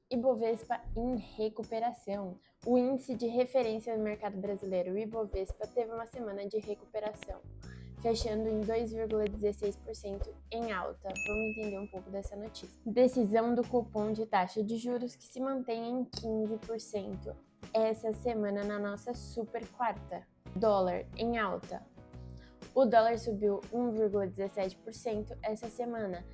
Ibovespa em recuperação. O índice de referência do mercado brasileiro, o Ibovespa, teve uma semana de recuperação, fechando em 2,16% em alta. Vamos entender um pouco dessa notícia. Decisão do cupom de taxa de juros que se mantém em 15% essa semana na nossa super quarta. Dólar em alta. O dólar subiu 1,17% essa semana,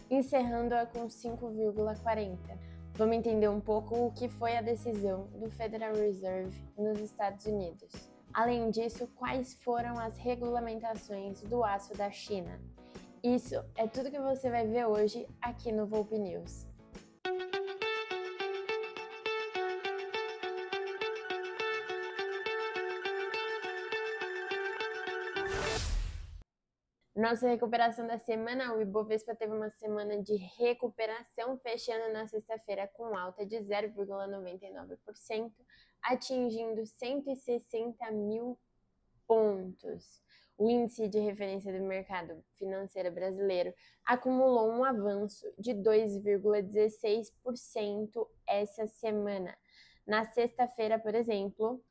encerrando-a com 5,40%. Vamos entender um pouco o que foi a decisão do Federal Reserve nos Estados Unidos. Além disso, quais foram as regulamentações do aço da China? Isso é tudo que você vai ver hoje aqui no Volpe News. Nossa recuperação da semana, o Ibovespa teve uma semana de recuperação, fechando na sexta-feira com alta de 0,99%, atingindo 160 mil pontos. O índice de referência do mercado financeiro brasileiro acumulou um avanço de 2,16% essa semana. Na sexta-feira, por exemplo,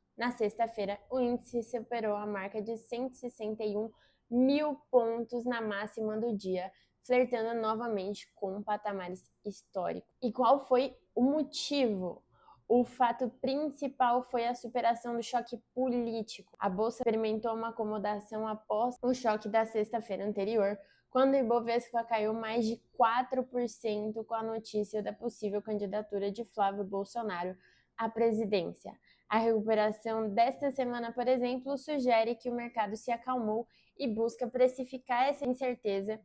o índice superou a marca de 161 mil pontos na máxima do dia, flertando novamente com patamares históricos. E qual foi o motivo? O fato principal foi a superação do choque político. A bolsa experimentou uma acomodação após o choque da sexta-feira anterior, quando o Ibovespa caiu mais de 4% com a notícia da possível candidatura de Flávio Bolsonaro à presidência. A recuperação desta semana, por exemplo, sugere que o mercado se acalmou e busca precificar essa incerteza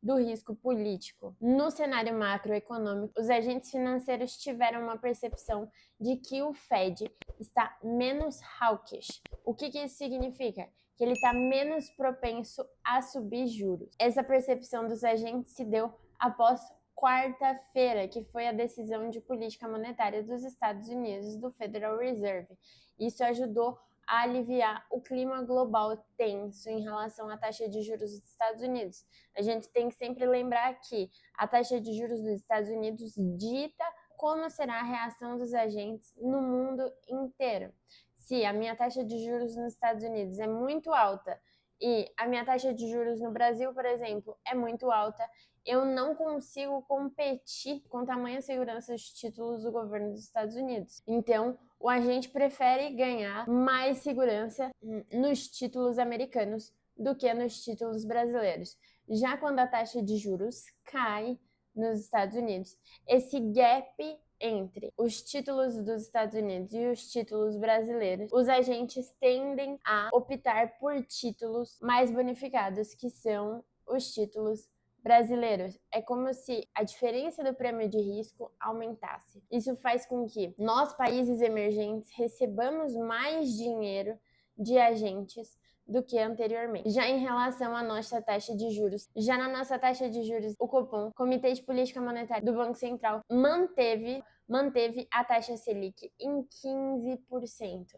do risco político. No cenário macroeconômico, os agentes financeiros tiveram uma percepção de que o Fed está menos hawkish. O que isso significa? Que ele está menos propenso a subir juros. Essa percepção dos agentes se deu após quarta-feira, que foi a decisão de política monetária dos Estados Unidos, do Federal Reserve. Isso ajudou a aliviar o clima global tenso em relação à taxa de juros dos Estados Unidos. A gente tem que sempre lembrar que a taxa de juros dos Estados Unidos dita como será a reação dos agentes no mundo inteiro. Se a minha taxa de juros nos Estados Unidos é muito alta e a minha taxa de juros no Brasil, por exemplo, é muito alta, eu não consigo competir com tamanha segurança dos títulos do governo dos Estados Unidos. Então, o agente prefere ganhar mais segurança nos títulos americanos do que nos títulos brasileiros. Já quando a taxa de juros cai nos Estados Unidos, esse gap entre os títulos dos Estados Unidos e os títulos brasileiros, os agentes tendem a optar por títulos mais bonificados, que são os títulos brasileiros. É como se a diferença do prêmio de risco aumentasse. Isso faz com que nós, países emergentes, recebamos mais dinheiro de agentes do que anteriormente. Já em relação à nossa taxa de juros, já na nossa taxa de juros, o Copom, Comitê de Política Monetária do Banco Central, manteve a taxa Selic em 15%.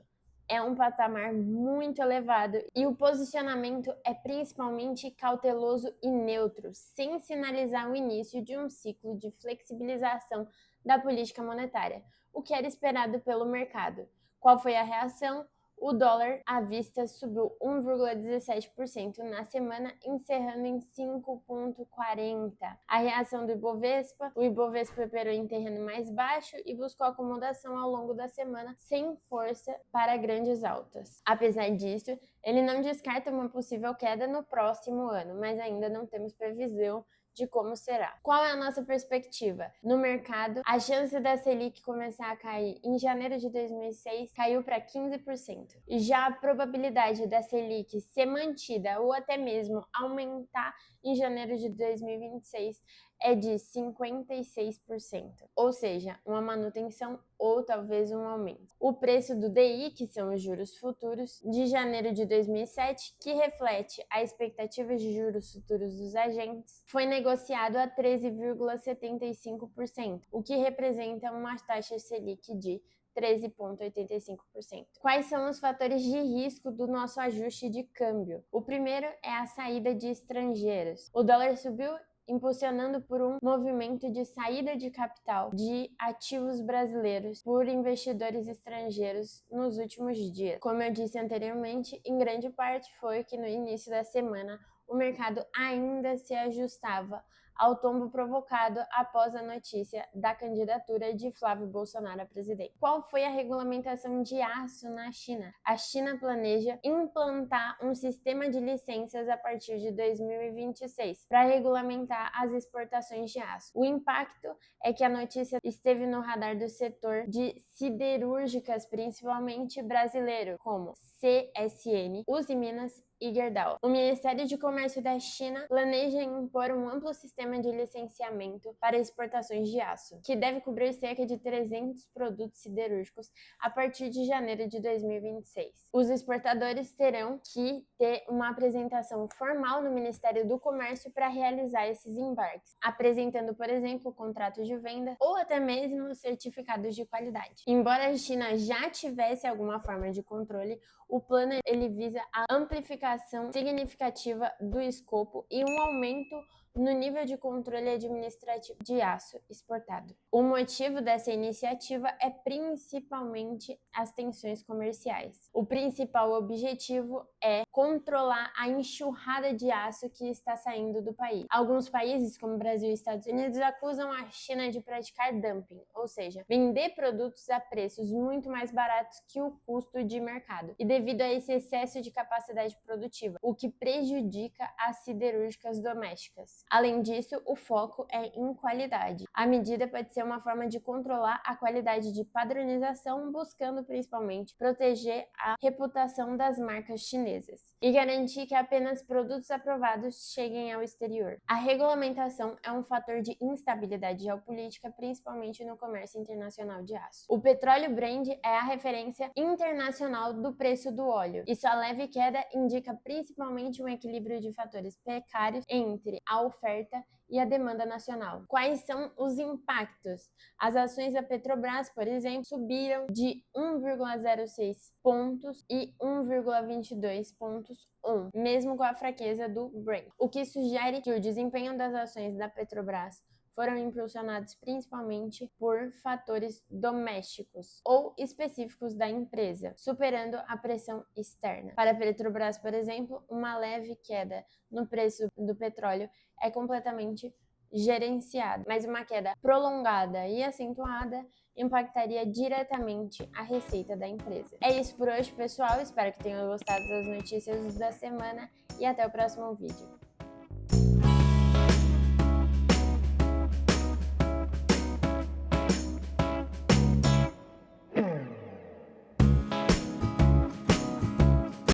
É um patamar muito elevado e o posicionamento é principalmente cauteloso e neutro, sem sinalizar o início de um ciclo de flexibilização da política monetária, o que era esperado pelo mercado. Qual foi a reação? O dólar à vista subiu 1,17% na semana, encerrando em 5,40. A reação do Ibovespa, o Ibovespa operou em terreno mais baixo e buscou acomodação ao longo da semana, sem força para grandes altas. Apesar disso, ele não descarta uma possível queda no próximo ano, mas ainda não temos previsão de como será. Qual é a nossa perspectiva? No mercado, a chance da Selic começar a cair em janeiro de 2006 caiu para 15%. E já a probabilidade da Selic ser mantida ou até mesmo aumentar em janeiro de 2026 é de 56%, ou seja, uma manutenção ou talvez um aumento. O preço do DI, que são os juros futuros, de janeiro de 2007, que reflete a expectativa de juros futuros dos agentes, foi negociado a 13,75%, o que representa uma taxa Selic de 13,85%. Quais são os fatores de risco do nosso ajuste de câmbio? O primeiro é a saída de estrangeiros. O dólar subiu impulsionando por um movimento de saída de capital de ativos brasileiros por investidores estrangeiros nos últimos dias. Como eu disse anteriormente, em grande parte foi que no início da semana o mercado ainda se ajustava ao tombo provocado após a notícia da candidatura de Flávio Bolsonaro à presidência. Qual foi a regulamentação de aço na China? A China planeja implantar um sistema de licenças a partir de 2026 para regulamentar as exportações de aço. O impacto é que a notícia esteve no radar do setor de siderúrgicas, principalmente brasileiro, como CSN, Usiminas e Gerdau. O Ministério de Comércio da China planeja impor um amplo sistema de licenciamento para exportações de aço, que deve cobrir cerca de 300 produtos siderúrgicos a partir de janeiro de 2026. Os exportadores terão que ter uma apresentação formal no Ministério do Comércio para realizar esses embarques, apresentando, por exemplo, contrato de venda ou até mesmo certificados de qualidade. Embora a China já tivesse alguma forma de controle, o plano ele visa a amplificação significativa do escopo e um aumento no nível de controle administrativo de aço exportado. O motivo dessa iniciativa é principalmente as tensões comerciais. O principal objetivo é controlar a enxurrada de aço que está saindo do país. Alguns países, como Brasil e Estados Unidos, acusam a China de praticar dumping, ou seja, vender produtos a preços muito mais baratos que o custo de mercado, e devido a esse excesso de capacidade produtiva, o que prejudica as siderúrgicas domésticas. Além disso, o foco é em qualidade. A medida pode ser uma forma de controlar a qualidade de padronização, buscando principalmente proteger a reputação das marcas chinesas e garantir que apenas produtos aprovados cheguem ao exterior. A regulamentação é um fator de instabilidade geopolítica, principalmente no comércio internacional de aço. O petróleo Brent é a referência internacional do preço do óleo, e sua leve queda indica principalmente um equilíbrio de fatores precários entre a oferta e a demanda nacional. Quais são os impactos? As ações da Petrobras, por exemplo, subiram de 1,06 pontos e 1,22 pontos mesmo com a fraqueza do Brent, o que sugere que o desempenho das ações da Petrobras foram impulsionados principalmente por fatores domésticos ou específicos da empresa, superando a pressão externa. Para a Petrobras, por exemplo, uma leve queda no preço do petróleo é completamente gerenciada, mas uma queda prolongada e acentuada impactaria diretamente a receita da empresa. É isso por hoje, pessoal. Espero que tenham gostado das notícias da semana e até o próximo vídeo.